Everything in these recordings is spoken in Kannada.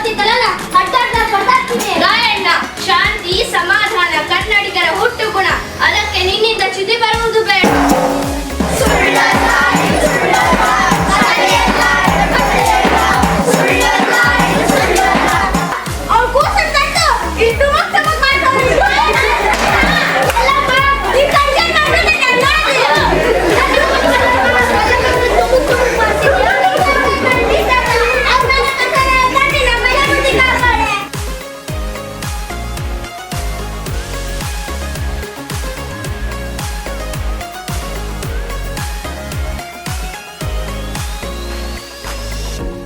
ಗೊತ್ತಿತ್ತಲ್ಲ ರಾಯಣ್ಣ. ಶಾಂತಿ ಸಮಾಧಾನ ಕನ್ನಡಿಗರ ಹುಟ್ಟು ಗುಣ, ಅದಕ್ಕೆ ನಿನ್ನಿಂದ ಚ್ಯುತಿ ಬರುವುದು ಬೇಡ.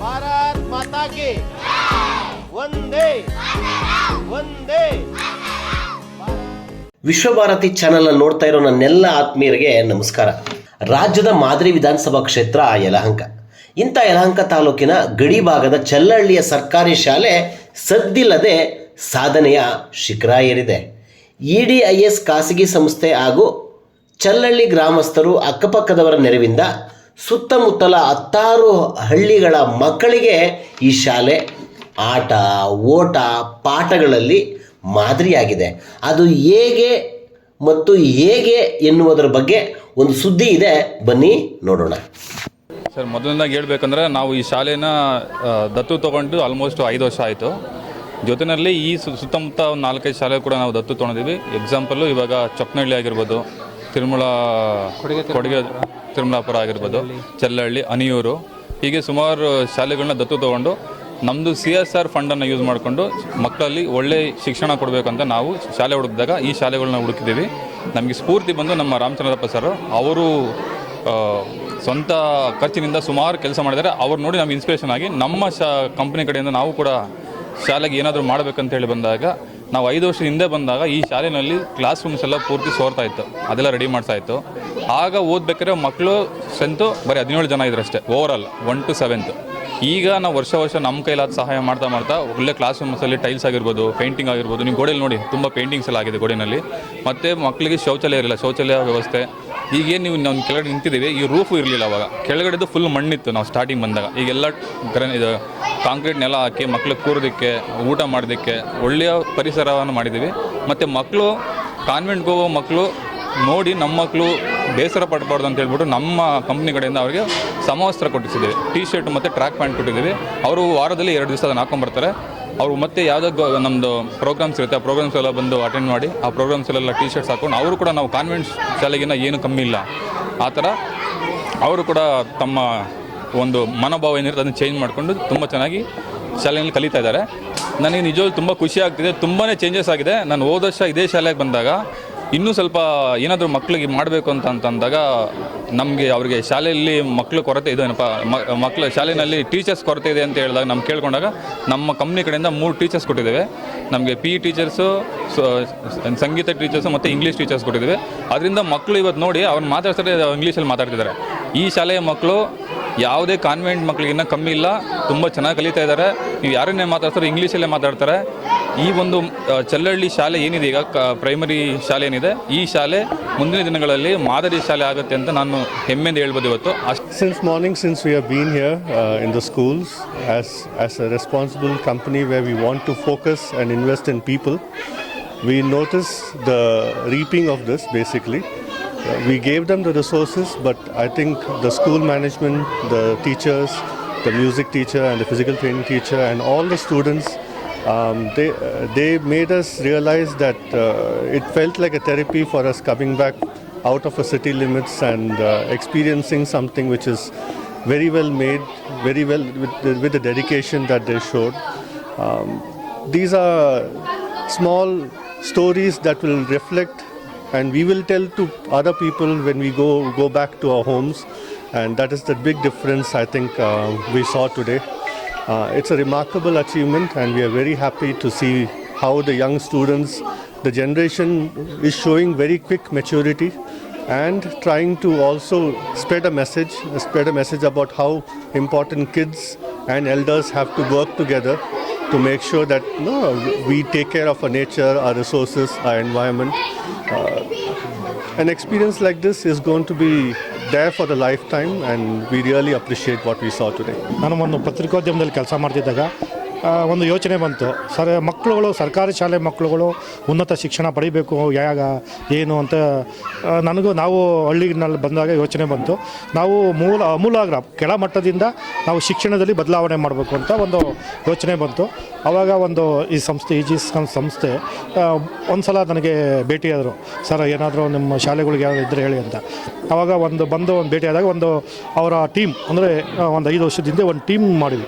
ಭಾರತ್ ಮಾತಾ ಕಿ ವಂದೇ ವಂದೇ. ವಿಶ್ವಭಾರತಿ ಚಾನೆಲ್ ನೋಡ್ತಾ ಇರೋ ನನ್ನೆಲ್ಲ ಆತ್ಮೀಯರಿಗೆ ನಮಸ್ಕಾರ. ರಾಜ್ಯದ ಮಾದರಿ ವಿಧಾನಸಭಾ ಕ್ಷೇತ್ರ ಯಲಹಂಕ. ಇಂಥ ಯಲಹಂಕ ತಾಲೂಕಿನ ಗಡಿ ಭಾಗದ ಚಲ್ಲಹಳ್ಳಿಯ ಸರ್ಕಾರಿ ಶಾಲೆ ಸದ್ದಿಲ್ಲದೆ ಸಾಧನೆಯ ಶಿಖರ ಏರಿದೆ. EDIS ಖಾಸಗಿ ಸಂಸ್ಥೆ ಹಾಗೂ ಚಲ್ಲಹಳ್ಳಿ ಗ್ರಾಮಸ್ಥರು ಅಕ್ಕಪಕ್ಕದವರ ನೆರವಿಂದ ಸುತ್ತಮುತ್ತಲ 16 ಹಳ್ಳಿಗಳ ಮಕ್ಕಳಿಗೆ ಈ ಶಾಲೆ ಆಟ ಓಟ ಪಾಠಗಳಲ್ಲಿ ಮಾದರಿಯಾಗಿದೆ. ಅದು ಹೇಗೆ ಎನ್ನುವುದರ ಬಗ್ಗೆ ಒಂದು ಸುದ್ದಿ ಇದೆ, ಬನ್ನಿ ನೋಡೋಣ. ಸರ್, ಮೊದಲನೇದಾಗಿ ಹೇಳ್ಬೇಕಂದ್ರೆ ನಾವು ಈ ಶಾಲೆನ ದತ್ತು ತೊಗೊಂಡು ಆಲ್ಮೋಸ್ಟ್ 5 ವರ್ಷ ಆಯಿತು. ಜೊತೆಯಲ್ಲಿ ಈ ಸುತ್ತಮುತ್ತ ಒಂದು 4-5 ಶಾಲೆ ಕೂಡ ನಾವು ದತ್ತು ತೊಗೊಂಡಿದ್ದೀವಿ. ಎಕ್ಸಾಂಪಲ್ಲು ಇವಾಗ ಚೊಕ್ಕನಹಳ್ಳಿ ಆಗಿರ್ಬೋದು, ಕೊಡುಗೆ ತಿರುಮಲಾಪುರ ಆಗಿರ್ಬೋದು, ಚಲ್ಲಹಳ್ಳಿ, ಅನಿಯೂರು, ಹೀಗೆ ಸುಮಾರು ಶಾಲೆಗಳನ್ನ ದತ್ತು ತೊಗೊಂಡು ನಮ್ಮದು CSR ಫಂಡನ್ನು ಯೂಸ್ ಮಾಡಿಕೊಂಡು ಮಕ್ಕಳಲ್ಲಿ ಒಳ್ಳೆ ಶಿಕ್ಷಣ ಕೊಡಬೇಕಂತ ನಾವು ಶಾಲೆ ಹುಡುಕಿದಾಗ ಈ ಶಾಲೆಗಳನ್ನ ಹುಡುಕಿದ್ದೀವಿ. ನಮಗೆ ಸ್ಫೂರ್ತಿ ಬಂದು ನಮ್ಮ ರಾಮಚಂದ್ರಪ್ಪ ಸರ್, ಅವರು ಸ್ವಂತ ಖರ್ಚಿನಿಂದ ಸುಮಾರು ಕೆಲಸ ಮಾಡಿದ್ದಾರೆ. ಅವ್ರು ನೋಡಿ ನಮ್ಗೆ ಇನ್ಸ್ಪಿರೇಷನ್ ಆಗಿ ನಮ್ಮ ಕಂಪ್ನಿ ಕಡೆಯಿಂದ ನಾವು ಕೂಡ ಶಾಲೆಗೆ ಏನಾದರೂ ಮಾಡಬೇಕಂತ ಹೇಳಿ ಬಂದಾಗ, ನಾವು 5 ವರ್ಷದ ಹಿಂದೆ ಬಂದಾಗ ಈ ಶಾಲೆಯಲ್ಲಿ ಕ್ಲಾಸ್ ರೂಮ್ಸ್ ಎಲ್ಲ ಪೂರ್ತಿ ಸೋರ್ತಾ ಇತ್ತು, ಅದೆಲ್ಲ ರೆಡಿ ಮಾಡ್ತಾ ಇತ್ತು. ಆಗ ಓದಬೇಕಾದ್ರೆ ಮಕ್ಕಳು ಸ್ಟ್ರೆಂತು ಬರೀ 17 ಜನ ಇದ್ರು ಅಷ್ಟೇ, ಓವರಾಲ್ 1 to 7th. ಈಗ ನಾವು ವರ್ಷ ನಮ್ಮ ಕೈಲಾದ ಸಹಾಯ ಮಾಡ್ತಾ ಒಳ್ಳೆ ಕ್ಲಾಸ್ ರೂಮ್ಸಲ್ಲಿ ಟೈಲ್ಸ್ ಆಗಿರ್ಬೋದು, ಪೇಂಟಿಂಗ್ ಆಗಿರ್ಬೋದು, ನೀವು ಗೋಡೆಯಲ್ಲಿ ನೋಡಿ ತುಂಬ ಪೇಂಟಿಂಗ್ಸ್ ಎಲ್ಲ ಆಗಿದೆ ಗೋಡೆಯಲ್ಲಿ. ಮತ್ತು ಮಕ್ಕಳಿಗೆ ಶೌಚಾಲಯ ಇರಲಿಲ್ಲ, ಶೌಚಾಲಯ ವ್ಯವಸ್ಥೆ. ಈಗೇನು ನೀವು ನಾವು ಕೆಳಗಡೆ ನಿಂತಿದ್ದೀವಿ, ಈ ರೂಫು ಇರಲಿಲ್ಲ ಅವಾಗ, ಕೆಳಗಡೆದು ಫುಲ್ ಮಣ್ಣಿತ್ತು ನಾವು ಸ್ಟಾರ್ಟಿಂಗ್ ಬಂದಾಗ. ಈಗೆಲ್ಲ ಇದು ಕಾಂಕ್ರೀಟ್ ನೆಲ ಹಾಕಿ ಮಕ್ಳಿಗೆ ಕೂರೋದಕ್ಕೆ, ಊಟ ಮಾಡೋದಕ್ಕೆ ಒಳ್ಳೆಯ ಪರಿಸರವನ್ನು ಮಾಡಿದ್ದೀವಿ. ಮತ್ತು ಮಕ್ಕಳು ಕಾನ್ವೆಂಟ್ಗೆ ಹೋಗೋ ಮಕ್ಕಳು ನೋಡಿ ನಮ್ಮ ಮಕ್ಕಳು ಬೇಸರ ಪಡಬಾರ್ದು ಅಂತ ಹೇಳ್ಬಿಟ್ಟು ನಮ್ಮ ಕಂಪ್ನಿ ಕಡೆಯಿಂದ ಅವರಿಗೆ ಸಮವಸ್ತ್ರ ಕೊಟ್ಟಿಸಿದ್ದೀವಿ. ಟಿ ಶರ್ಟ್ ಮತ್ತು ಟ್ರ್ಯಾಕ್ ಪ್ಯಾಂಟ್ ಕೊಟ್ಟಿದ್ದೀವಿ. ಅವರು ವಾರದಲ್ಲಿ 2 ದಿವಸ ಅದನ್ನು ಹಾಕೊಂಡ್ಬರ್ತಾರೆ. ಅವರು ಮತ್ತೆ ಯಾವುದೋ ನಮ್ಮದು ಪ್ರೋಗ್ರಾಮ್ಸ್ ಇರುತ್ತೆ, ಆ ಪ್ರೋಗ್ರಾಮ್ಸ್ ಎಲ್ಲ ಬಂದು ಅಟೆಂಡ್ ಮಾಡಿ ಆ ಪ್ರೋಗ್ರಾಮ್ಸಲ್ಲೆಲ್ಲ ಟಿ ಶರ್ಟ್ಸ್ ಹಾಕೊಂಡು ಅವರು ಕೂಡ ನಾವು ಕಾನ್ವೆಂಟ್ ಶಾಲೆಗಿನ್ನ ಏನು ಕಮ್ಮಿ ಇಲ್ಲ ಆ ಥರ ಅವರು ಕೂಡ ತಮ್ಮ ಒಂದು ಮನೋಭಾವ ಏನಿರುತ್ತೆ ಅದನ್ನು ಚೇಂಜ್ ಮಾಡಿಕೊಂಡು ತುಂಬ ಚೆನ್ನಾಗಿ ಶಾಲೆಯಲ್ಲಿ ಕಲಿತಾ ಇದ್ದಾರೆ. ನನಗೆ ನಿಜವಾಗ್ಲೂ ತುಂಬ ಖುಷಿ ಆಗ್ತಿದೆ, ತುಂಬಾ ಚೇಂಜಸ್ ಆಗಿದೆ. ನಾನು ಹೋದ ವರ್ಷ ಇದೇ ಶಾಲೆಗೆ ಬಂದಾಗ ಇನ್ನೂ ಸ್ವಲ್ಪ ಏನಾದರೂ ಮಕ್ಕಳಿಗೆ ಮಾಡಬೇಕು ಅಂತಂದಾಗ ನಮಗೆ ಅವರಿಗೆ ಶಾಲೆಯಲ್ಲಿ ಮಕ್ಕಳು ಕೊರತೆ ಇದೆ, ಮಕ್ಕಳ ಶಾಲೆಯಲ್ಲಿ ಟೀಚರ್ಸ್ ಕೊರತೆ ಇದೆ ಅಂತ ಹೇಳಿದಾಗ ನಮ್ಗೆ ಕೇಳ್ಕೊಂಡಾಗ ನಮ್ಮ ಕಂಪ್ನಿ ಕಡೆಯಿಂದ 3 ಟೀಚರ್ಸ್ ಕೊಟ್ಟಿದ್ದೇವೆ. ನಮಗೆ PE ಟೀಚರ್ಸು, ಸಂಗೀತ ಟೀಚರ್ಸು ಮತ್ತು ಇಂಗ್ಲೀಷ್ ಟೀಚರ್ಸ್ ಕೊಟ್ಟಿದ್ದೇವೆ. ಅದರಿಂದ ಮಕ್ಕಳು ಇವತ್ತು ನೋಡಿ ಅವ್ರು ಮಾತಾಡ್ತಾರೆ, ಇಂಗ್ಲೀಷಲ್ಲಿ ಮಾತಾಡ್ತಿದ್ದಾರೆ. ಈ ಶಾಲೆಯ ಮಕ್ಕಳು ಯಾವುದೇ ಕಾನ್ವೆಂಟ್ ಮಕ್ಕಳಿಗಿನ್ನ ಕಮ್ಮಿ ಇಲ್ಲ, ತುಂಬ ಚೆನ್ನಾಗಿ ಕಲಿತಾ ಇದ್ದಾರೆ. ನೀವು ಯಾರನ್ನೇ ಮಾತಾಡ್ತಾರೆ ಇಂಗ್ಲೀಷಲ್ಲೇ ಮಾತಾಡ್ತಾರೆ. ಈ ಒಂದು ಚಲ್ಲಹಳ್ಳಿ ಶಾಲೆ ಏನಿದೆ ಈಗ ಪ್ರೈಮರಿ ಶಾಲೆ ಏನಿದೆ, ಈ ಶಾಲೆ ಮುಂದಿನ ದಿನಗಳಲ್ಲಿ ಮಾದರಿ ಶಾಲೆ ಆಗುತ್ತೆ ಅಂತ ನಾನು ಹೆಮ್ಮೆಯಿಂದ ಹೇಳ್ಬೋದು ಇವತ್ತು. Since we have been here in the schools as a responsible company where we want to focus and invest in people, we notice the reaping of this basically. We gave them the resources, but I think the school management, the teachers, the music teacher and the physical training teacher and all the students, they made us realize that it felt like a therapy for us coming back out of a city limits and experiencing something which is very well made, very well with the dedication that they showed. These are small stories that will reflect and we will tell to other people when we go back to our homes, and that is the big difference I think we saw today. It's a remarkable achievement and we are very happy to see how the young students, the generation is showing very quick maturity and trying to also spread a message about how important kids and elders have to work together to make sure that we take care of our nature, our resources, our environment. An experience like this is going to be there for the lifetime and we really appreciate what we saw today. ನಾನು ಒಂದು ಪತ್ರಿಕೋದ್ಯಮದಲ್ಲಿ ಕೆಲಸ ಮಾಡ್ತಿದ್ದಾಗ ಒಂದು ಯೋಚನೆ ಬಂತು. ಮಕ್ಕಳುಗಳು ಸರ್ಕಾರಿ ಶಾಲೆ ಮಕ್ಕಳುಗಳು ಉನ್ನತ ಶಿಕ್ಷಣ ಪಡಿಬೇಕು ಏನು ಅಂತ ನಾವು ಹಳ್ಳಿನಲ್ಲಿ ಬಂದಾಗ ಯೋಚನೆ ಬಂತು. ನಾವು ಅಮೂಲಾಗ್ರ ಕೆಳಮಟ್ಟದಿಂದ ನಾವು ಶಿಕ್ಷಣದಲ್ಲಿ ಬದಲಾವಣೆ ಮಾಡಬೇಕು ಅಂತ ಒಂದು ಯೋಚನೆ ಬಂತು. ಆವಾಗ ಈ ಸಂಸ್ಥೆ ಸಂಸ್ಥೆ ಒಂದು ಸಲ ನನಗೆ ಭೇಟಿಯಾದರು. ಸರ್, ಏನಾದರೂ ನಿಮ್ಮ ಶಾಲೆಗಳಿಗೆ ಯಾರು ಇದ್ದರೆ ಹೇಳಿ ಅಂತ. ಆವಾಗ ಒಂದು ಭೇಟಿಯಾದಾಗ ಅವರ ಟೀಮ್ ಅಂದರೆ ಒಂದು 5 ವರ್ಷದಿಂದ ಒಂದು ಟೀಮ್ ಮಾಡಿವಿ.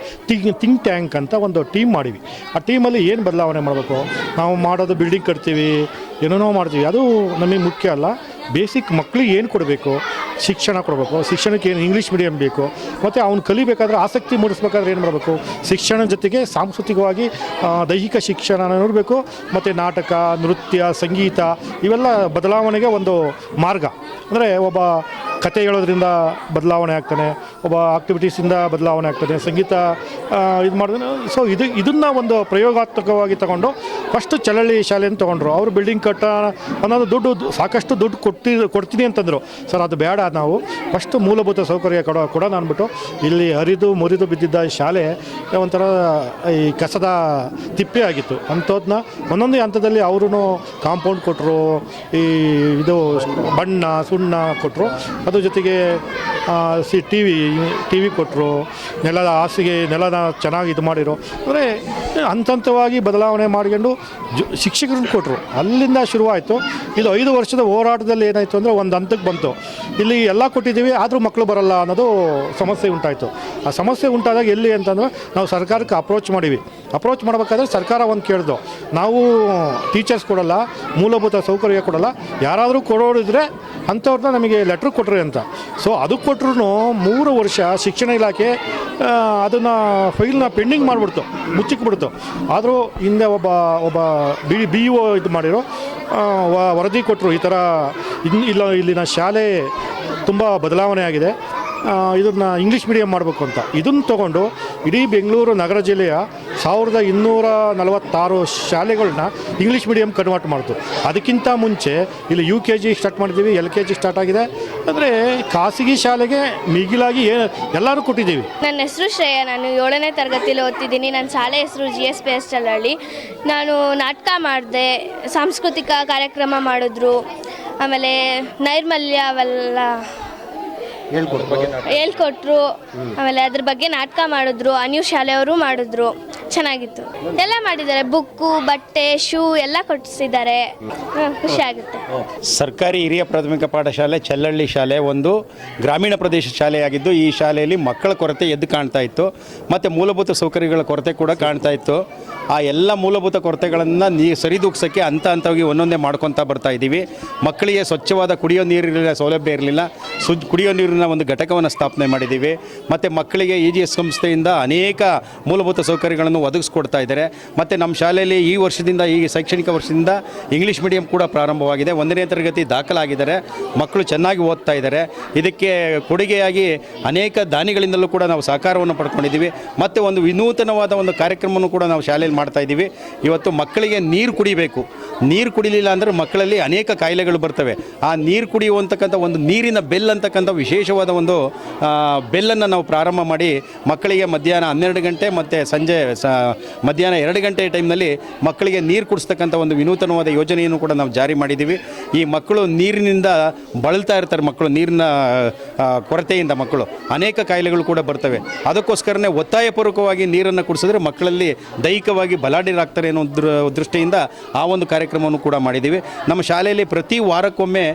ಥಿಂಕ್ ಟ್ಯಾಂಕ್ ಅಂತ ಒಂದು ಟೀಮ್ ಮಾಡಿವಿ. ಆ ಟೀಮಲ್ಲಿ ಏನು ಬದಲಾವಣೆ ಮಾಡಬೇಕು, ನಾವು ಮಾಡೋದು ಬಿಲ್ಡಿಂಗ್ ಕಟ್ತೀವಿ, ಏನೇನೋ ಮಾಡ್ತೀವಿ, ಅದು ನಮಗೆ ಮುಖ್ಯ ಅಲ್ಲ. ಬೇಸಿಕ್ ಮಕ್ಕಳಿಗೆ ಏನು ಕೊಡಬೇಕು, ಶಿಕ್ಷಣ ಕೊಡಬೇಕು. ಶಿಕ್ಷಣಕ್ಕೆ ಏನು ಇಂಗ್ಲೀಷ್ ಮೀಡಿಯಮ್ ಬೇಕು, ಮತ್ತು ಅವ್ನು ಕಲಿಬೇಕಾದ್ರೆ ಆಸಕ್ತಿ ಮೂಡಿಸ್ಬೇಕಾದ್ರೆ ಏನು ಮಾಡಬೇಕು, ಶಿಕ್ಷಣ ಜೊತೆಗೆ ಸಾಂಸ್ಕೃತಿಕವಾಗಿ ದೈಹಿಕ ಶಿಕ್ಷಣ ಇರಬೇಕು. ಮತ್ತು ನಾಟಕ, ನೃತ್ಯ, ಸಂಗೀತ ಇವೆಲ್ಲ ಬದಲಾವಣೆಗೆ ಒಂದು ಮಾರ್ಗ. ಅಂದರೆ ಒಬ್ಬ ಕತೆ ಹೇಳೋದ್ರಿಂದ ಬದಲಾವಣೆ ಆಗ್ತಾನೆ, ಒಬ್ಬ ಆಕ್ಟಿವಿಟೀಸಿಂದ ಬದಲಾವಣೆ ಆಗ್ತಾನೆ, ಸಂಗೀತ ಇದು ಮಾಡಿದ್ರೆ. ಸೊ ಇದನ್ನು ಒಂದು ಪ್ರಯೋಗಾತ್ಮಕವಾಗಿ ತಗೊಂಡು ಫಸ್ಟು ಚಳ್ಳಹಳ್ಳಿ ಶಾಲೆಯನ್ನು ತೊಗೊಂಡ್ರು. ಅವರು ಬಿಲ್ಡಿಂಗ್ ಅನ್ನೋದು ಸಾಕಷ್ಟು ದುಡ್ಡು ಕೊಡ್ತೀನಿ ಅಂತಂದರು. ಸರ್, ಅದು ಬೇಡ, ನಾವು ಫಸ್ಟು ಮೂಲಭೂತ ಸೌಕರ್ಯ ಕೊಡೋಣ ಅಂದ್ಬಿಟ್ಟು ಇಲ್ಲಿ ಹರಿದು ಮುರಿದು ಬಿದ್ದಿದ್ದ ಶಾಲೆ ಒಂಥರ ಈ ಕಸದ ತಿಪ್ಪೆ ಆಗಿತ್ತು. ಅಂಥದ್ದನ್ನ ಒಂದೊಂದೇ ಹಂತದಲ್ಲಿ ಅವರು ಕಾಂಪೌಂಡ್ ಕೊಟ್ಟರು, ಇದು ಬಣ್ಣ ಸುಣ್ಣ ಕೊಟ್ಟರು, ಅದ್ರ ಜೊತೆಗೆ ಟಿ ವಿ ಕೊಟ್ಟರು, ನೆಲನ ಚೆನ್ನಾಗಿ ಇದು ಮಾಡಿರೋ. ಅಂದರೆ ಹಂತವಾಗಿ ಬದಲಾವಣೆ ಮಾಡ್ಕೊಂಡು ಶಿಕ್ಷಕರನ್ನು ಕೊಟ್ಟರು. ಅಲ್ಲಿಂದ ಶುರುವಾಯಿತು. ಇದು 5 ವರ್ಷದ ಹೋರಾಟದಲ್ಲಿ ಏನಾಯಿತು ಅಂದರೆ ಒಂದು ಹಂತಕ್ಕೆ ಬಂತು. ಇಲ್ಲಿ ಎಲ್ಲ ಕೊಟ್ಟಿದ್ದೀವಿ, ಆದರೂ ಮಕ್ಕಳು ಬರಲ್ಲ ಅನ್ನೋದು ಸಮಸ್ಯೆ ಉಂಟಾಯಿತು. ಆ ಸಮಸ್ಯೆ ಉಂಟಾದಾಗ ಎಲ್ಲಿ ಅಂತಂದರೆ ನಾವು ಸರ್ಕಾರಕ್ಕೆ ಅಪ್ರೋಚ್ ಮಾಡಬೇಕಾದ್ರೆ ಸರ್ಕಾರ ಒಂದು ಕೇಳಿದ್ರು, ನಾವು ಟೀಚರ್ಸ್ ಕೊಡಲ್ಲ, ಮೂಲಭೂತ ಸೌಕರ್ಯ ಕೊಡಲ್ಲ, ಯಾರಾದರೂ ಕೊಡೋರಿದ್ರೆ ಅಂಥವ್ರನ್ನ ನಮಗೆ ಲೆಟ್ರ್ ಕೊಟ್ರಿ ಅಂತ. ಸೊ ಅದು ಕೊಟ್ಟರು 3 ವರ್ಷ ಶಿಕ್ಷಣ ಇಲಾಖೆ ಅದನ್ನು ಫೈಲ್ನ ಪೆಂಡಿಂಗ್ ಮಾಡಿಬಿಡ್ತು, ಮುಚ್ಚಿಕ್ಬಿಡ್ತು. ಆದರೂ ಹಿಂದೆ ಒಬ್ಬ BEO ಇದು ಮಾಡಿರೋ ವರದಿ ಕೊಟ್ಟರು, ಈ ಥರ ಇಲ್ಲಿನ ಶಾಲೆ ತುಂಬ ಬದಲಾವಣೆ ಆಗಿದೆ, ಇದನ್ನು ಇಂಗ್ಲೀಷ್ ಮೀಡಿಯಮ್ ಮಾಡಬೇಕು ಅಂತ. ಇದನ್ನು ತೊಗೊಂಡು ಇಡೀ ಬೆಂಗಳೂರು ನಗರ ಜಿಲ್ಲೆಯ 1246 ಶಾಲೆಗಳನ್ನ ಇಂಗ್ಲೀಷ್ ಮೀಡಿಯಮ್ ಕನ್ವರ್ಟ್ ಮಾಡ್ತು. ಅದಕ್ಕಿಂತ ಮುಂಚೆ ಇಲ್ಲಿ UKG ಸ್ಟಾರ್ಟ್ ಮಾಡಿದ್ದೀವಿ, LKG ಸ್ಟಾರ್ಟ್ ಆಗಿದೆ. ಅಂದರೆ ಖಾಸಗಿ ಶಾಲೆಗೆ ಮಿಗಿಲಾಗಿ ಎಲ್ಲರೂ ಕೊಟ್ಟಿದ್ದೀವಿ. ನನ್ನ ಹೆಸರು ಶ್ರೇಯಾ, ನಾನು 7ನೇ ತರಗತಿಯಲ್ಲಿ ಓದ್ತಿದ್ದೀನಿ. ನನ್ನ ಶಾಲೆ ಹೆಸರು GSPS ಚಳ್ಳಹಳ್ಳಿ. ನಾನು ನಾಟಕ ಮಾಡಿದೆ, ಸಾಂಸ್ಕೃತಿಕ ಕಾರ್ಯಕ್ರಮ ಮಾಡಿದ್ರು, ಆಮೇಲೆ ನೈರ್ಮಲ್ಯ ಅವೆಲ್ಲ ಹೇಳ್ಕೊಟ್ರು. ಆಮೇಲೆ ಅದ್ರ ಬಗ್ಗೆ ನಾಟಕ ಮಾಡಿದ್ರು, ಅನ್ಯೂ ಶಾಲೆಯವರು ಮಾಡಿದ್ರು, ಚೆನ್ನಾಗಿತ್ತು. ಎಲ್ಲ ಮಾಡಿದ್ದಾರೆ, ಬುಕ್ಕು, ಬಟ್ಟೆ, ಶೂ ಎಲ್ಲ ಕೊಡಿಸಿದ್ದಾರೆ. ಖುಷಿ ಆಗುತ್ತೆ. ಸರ್ಕಾರಿ ಹಿರಿಯ ಪ್ರಾಥಮಿಕ ಪಾಠಶಾಲೆ ಚಳ್ಳಹಳ್ಳಿ ಶಾಲೆ ಒಂದು ಗ್ರಾಮೀಣ ಪ್ರದೇಶ ಶಾಲೆಯಾಗಿದ್ದು, ಈ ಶಾಲೆಯಲ್ಲಿ ಮಕ್ಕಳ ಕೊರತೆ ಎದ್ದು ಕಾಣ್ತಾ ಇತ್ತು, ಮತ್ತು ಮೂಲಭೂತ ಸೌಕರ್ಯಗಳ ಕೊರತೆ ಕೂಡ ಕಾಣ್ತಾ ಇತ್ತು. ಆ ಎಲ್ಲ ಮೂಲಭೂತ ಕೊರತೆಗಳನ್ನು ಸರಿದೂಗಿಸೋಕ್ಕೆ ಹಂತವಾಗಿ ಒಂದೊಂದೇ ಮಾಡ್ಕೊತಾ ಬರ್ತಾ ಇದ್ದೀವಿ. ಮಕ್ಕಳಿಗೆ ಸ್ವಚ್ಛವಾದ ಕುಡಿಯೋ ನೀರಿನ ಸೌಲಭ್ಯ ಇರಲಿಲ್ಲ, ಕುಡಿಯೋ ನೀರಿನ ಒಂದು ಘಟಕವನ್ನು ಸ್ಥಾಪನೆ ಮಾಡಿದ್ದೀವಿ. ಮತ್ತು ಮಕ್ಕಳಿಗೆ EGS ಸಂಸ್ಥೆಯಿಂದ ಅನೇಕ ಮೂಲಭೂತ ಸೌಕರ್ಯಗಳನ್ನು ಒದಗಿಸ್ಕೊಡ್ತಾ ಇದ್ದಾರೆ. ಮತ್ತು ನಮ್ಮ ಶಾಲೆಯಲ್ಲಿ ಈ ವರ್ಷದಿಂದ, ಈ ಶೈಕ್ಷಣಿಕ ವರ್ಷದಿಂದ ಇಂಗ್ಲೀಷ್ ಮೀಡಿಯಂ ಕೂಡ ಪ್ರಾರಂಭವಾಗಿದೆ. 1ನೇ ತರಗತಿ ದಾಖಲಾಗಿದ್ದಾರೆ, ಮಕ್ಕಳು ಚೆನ್ನಾಗಿ ಓದ್ತಾ ಇದ್ದಾರೆ. ಇದಕ್ಕೆ ಕೊಡುಗೆಯಾಗಿ ಅನೇಕ ದಾನಿಗಳಿಂದಲೂ ಕೂಡ ನಾವು ಸಹಕಾರವನ್ನು ಪಡ್ಕೊಂಡಿದ್ದೀವಿ. ಮತ್ತು ಒಂದು ವಿನೂತನವಾದ ಒಂದು ಕಾರ್ಯಕ್ರಮವನ್ನು ಕೂಡ ನಾವು ಶಾಲೆಯಲ್ಲಿ ಮಾಡ್ತಾ ಇದ್ದೀವಿ. ಇವತ್ತು ಮಕ್ಕಳಿಗೆ ನೀರು ಕುಡಿಬೇಕು, ನೀರು ಕುಡಿಲಿಲ್ಲ ಅಂದರೆ ಮಕ್ಕಳಲ್ಲಿ ಅನೇಕ ಕಾಯಿಲೆಗಳು ಬರ್ತವೆ. ಆ ನೀರು ಕುಡಿಯುವಂತಕ್ಕಂಥ ಒಂದು ನೀರಿನ ಬೆಲ್ ಅಂತಕ್ಕಂಥ ವಿಶೇಷವಾದ ಒಂದು ಬೆಲ್ಲನ್ನು ನಾವು ಪ್ರಾರಂಭ ಮಾಡಿ ಮಕ್ಕಳಿಗೆ ಮಧ್ಯಾಹ್ನ 12 ಗಂಟೆ ಮತ್ತು ಸಂಜೆ ಮಧ್ಯಾಹ್ನ 2 ಗಂಟೆ ಟೈಮ್ನಲ್ಲಿ ಮಕ್ಕಳಿಗೆ ನೀರು ಕುಡಿಸ್ತಕ್ಕಂಥ ಒಂದು ವಿನೂತನವಾದ ಯೋಜನೆಯನ್ನು ಕೂಡ ನಾವು ಜಾರಿ ಮಾಡಿದ್ದೀವಿ. ಈ ಮಕ್ಕಳು ನೀರಿನಿಂದ ಬಳಲ್ತಾ ಇರ್ತಾರೆ, ಮಕ್ಕಳು ನೀರಿನ ಕೊರತೆಯಿಂದ ಮಕ್ಕಳು ಅನೇಕ ಕಾಯಿಲೆಗಳು ಕೂಡ ಬರ್ತವೆ. ಅದಕ್ಕೋಸ್ಕರನೇ ಒತ್ತಾಯಪೂರ್ವಕವಾಗಿ ನೀರನ್ನು ಕುಡಿಸಿದ್ರೆ ಮಕ್ಕಳಲ್ಲಿ ದೈಹಿಕವಾಗಿ ಬಲಾಢ್ಯರಾಗ್ತಾರೆ ಅನ್ನೋ ದೃಷ್ಟಿಯಿಂದ ಆ ಒಂದು ಕಾರ್ಯಕ್ರಮವನ್ನು ಕೂಡ ಮಾಡಿದ್ದೀವಿ. ನಮ್ಮ ಶಾಲೆಯಲ್ಲಿ ಪ್ರತಿ ವಾರಕ್ಕೊಮ್ಮೆ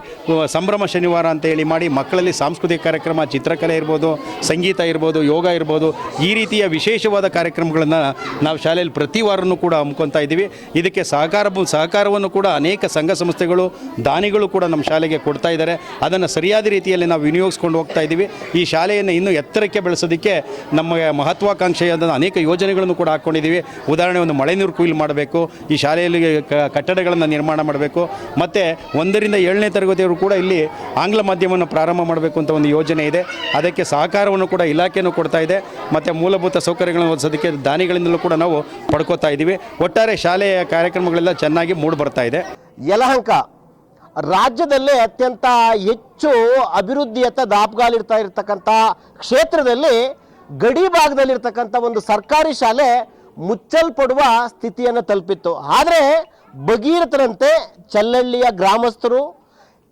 ಸಂಭ್ರಮ ಶನಿವಾರ ಅಂತ ಹೇಳಿ ಮಾಡಿ ಮಕ್ಕಳಲ್ಲಿ ಸಾಂಸ್ಕೃತಿಕ ಕಾರ್ಯಕ್ರಮ, ಚಿತ್ರಕಲೆ ಇರ್ಬೋದು, ಸಂಗೀತ ಇರ್ಬೋದು, ಯೋಗ ಇರ್ಬೋದು, ಈ ರೀತಿಯ ವಿಶೇಷವಾದ ಕಾರ್ಯಕ್ರಮಗಳನ್ನು ನಾವು ಶಾಲೆಯಲ್ಲಿ ಪ್ರತಿ ವಾರನೂ ಕೂಡ ಹಮ್ಮಿಕೊಳ್ತಾ ಇದ್ದೀವಿ. ಇದಕ್ಕೆ ಸಹಕಾರವನ್ನು ಕೂಡ ಅನೇಕ ಸಂಘ ಸಂಸ್ಥೆಗಳು, ದಾನಿಗಳು ಕೂಡ ನಮ್ಮ ಶಾಲೆಗೆ ಕೊಡ್ತಾ ಇದ್ದಾರೆ. ಅದನ್ನು ಸರಿಯಾದ ರೀತಿಯಲ್ಲಿ ನಾವು ವಿನಿಯೋಗಿಸ್ಕೊಂಡು ಹೋಗ್ತಾ ಇದ್ದೀವಿ. ಈ ಶಾಲೆಯನ್ನು ಇನ್ನೂ ಎತ್ತರಕ್ಕೆ ಬೆಳೆಸೋದಕ್ಕೆ ನಮ್ಮ ಮಹತ್ವಾಕಾಂಕ್ಷೆಯಾದ ಅನೇಕ ಯೋಜನೆಗಳನ್ನು ಕೂಡ ಹಾಕ್ಕೊಂಡಿದ್ದೀವಿ. ಉದಾಹರಣೆ, ಒಂದು ಮಳೆ ನೀರು ಕೊಯ್ಲು ಮಾಡಬೇಕು, ಈ ಶಾಲೆಯಲ್ಲಿ ಕಟ್ಟಡಗಳನ್ನು ನಿರ್ಮಾಣ ಮಾಡಬೇಕು, ಮತ್ತು 1ರಿಂದ 7ನೇ ತರಗತಿಯವರು ಕೂಡ ಇಲ್ಲಿ ಆಂಗ್ಲ ಮಾಧ್ಯಮವನ್ನು ಪ್ರಾರಂಭ ಮಾಡಬೇಕು ಅಂತ ಒಂದು ಯೋಜನೆ ಇದೆ. ಅದಕ್ಕೆ ಸಹಕಾರವನ್ನು ಕೂಡ ಇಲಾಖೆಯೂ ಕೊಡ್ತಾ ಇದೆ. ಮತ್ತು ಮೂಲಭೂತ ಸೌಕರ್ಯಗಳನ್ನು ಒದಗಿಸೋದಕ್ಕೆ ದಾನಿಗಳಿಂದಲೂ ಕೂಡ ನಾವು ಪಡ್ಕೋತಾ ಇದ್ದೀವಿ. ಒಟ್ಟಾರೆ ಶಾಲೆಯ ಕಾರ್ಯಕ್ರಮಗಳೆಲ್ಲ ಚೆನ್ನಾಗಿ ಮೂಡಿ ಬರ್ತಾ ಇದೆ. ಯಲಹಂಕ ರಾಜ್ಯದಲ್ಲೇ ಅತ್ಯಂತ ಹೆಚ್ಚು ಅಭಿವೃದ್ಧಿಯತ್ತ ದಾಪುಗಾಲಿರ್ತಾ ಇರ್ತಕ್ಕಂಥ ಕ್ಷೇತ್ರದಲ್ಲಿ ಗಡಿ ಭಾಗದಲ್ಲಿರ್ತಕ್ಕಂಥ ಒಂದು ಸರ್ಕಾರಿ ಶಾಲೆ ಮುಚ್ಚಲ್ಪಡುವ ಸ್ಥಿತಿಯನ್ನು ತಲುಪಿತ್ತು. ಆದರೆ ಭಗೀರಥರಂತೆ ಚಲ್ಲಹಳ್ಳಿಯ ಗ್ರಾಮಸ್ಥರು,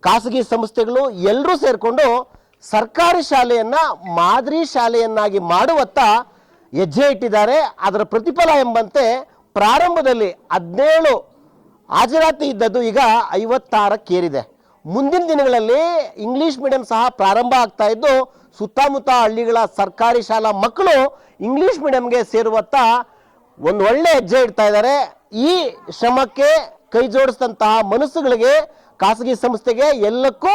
ಖಾಸಗಿ ಸಂಸ್ಥೆಗಳು ಎಲ್ಲರೂ ಸೇರಿಕೊಂಡು ಸರ್ಕಾರಿ ಶಾಲೆಯನ್ನು ಮಾದರಿ ಶಾಲೆಯನ್ನಾಗಿ ಮಾಡುವತ್ತ ಹೆಜ್ಜೆ ಇಟ್ಟಿದ್ದಾರೆ. ಅದರ ಪ್ರತಿಫಲ ಎಂಬಂತೆ ಪ್ರಾರಂಭದಲ್ಲಿ 17 ಹಾಜರಾತಿ ಇದ್ದದ್ದು ಈಗ 56 ಮುಂದಿನ ದಿನಗಳಲ್ಲಿ ಇಂಗ್ಲೀಷ್ ಮೀಡಿಯಂ ಸಹ ಪ್ರಾರಂಭ ಆಗ್ತಾ ಇದ್ದು ಸುತ್ತಮುತ್ತ ಹಳ್ಳಿಗಳ ಸರ್ಕಾರಿ ಶಾಲಾ ಮಕ್ಕಳು ಇಂಗ್ಲೀಷ್ ಮೀಡಿಯಂಗೆ ಸೇರುವತ್ತ ಒಂದು ಒಳ್ಳೆ ಹೆಜ್ಜೆ ಇಡ್ತಾ ಇದ್ದಾರೆ. ಈ ಶ್ರಮಕ್ಕೆ ಕೈ ಜೋಡಿಸಿದಂತಹ ಮನಸ್ಸುಗಳಿಗೆ, ಖಾಸಗಿ ಸಂಸ್ಥೆಗೆ ಎಲ್ಲಕ್ಕೂ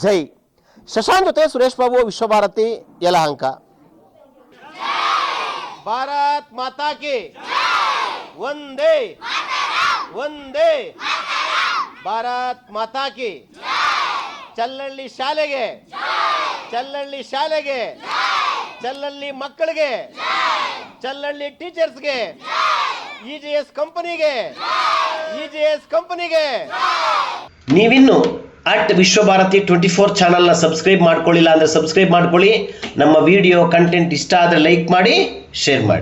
ಜೈ. ಶಶಾಂಕ್ ಜೊತೆ ಸುರೇಶ್ ಬಾಬು, ವಿಶ್ವಭಾರತಿ, ಯಲಹಂಕ. ಭಾರತ್ ಮಾತಾ ಕಿ ವಂದೇ ವಂದೇ ಭಾರತ್ ಮಾತಾ ಕಿ. ಚಲ್ಲಹಳ್ಳಿ ಶಾಲೆಗೆ, ಚಲ್ಲಹಳ್ಳಿ ಶಾಲೆಗೆ, ಚಲ್ಲಹಳ್ಳಿ ಮಕ್ಕಳಿಗೆ, ಚಲ್ಲಹಳ್ಳಿ ಟೀಚರ್ಸ್ಗೆ, EJS ಕಂಪನಿಗೆ, EJS ಕಂಪನಿಗೆ. ನೀವಿನ್ನು @ವಿಶ್ವಭಾರತಿ 24 ಚಾನಲ್ನ ಸಬ್ಸ್ಕ್ರೈಬ್ ಮಾಡ್ಕೊಳ್ಳಿಲ್ಲ ಅಂದರೆ ಸಬ್ಸ್ಕ್ರೈಬ್ ಮಾಡ್ಕೊಳ್ಳಿ. ನಮ್ಮ ವಿಡಿಯೋ ಕಂಟೆಂಟ್ ಇಷ್ಟ ಆದರೆ ಲೈಕ್ ಮಾಡಿ, ಶೇರ್ ಮಾಡಿ.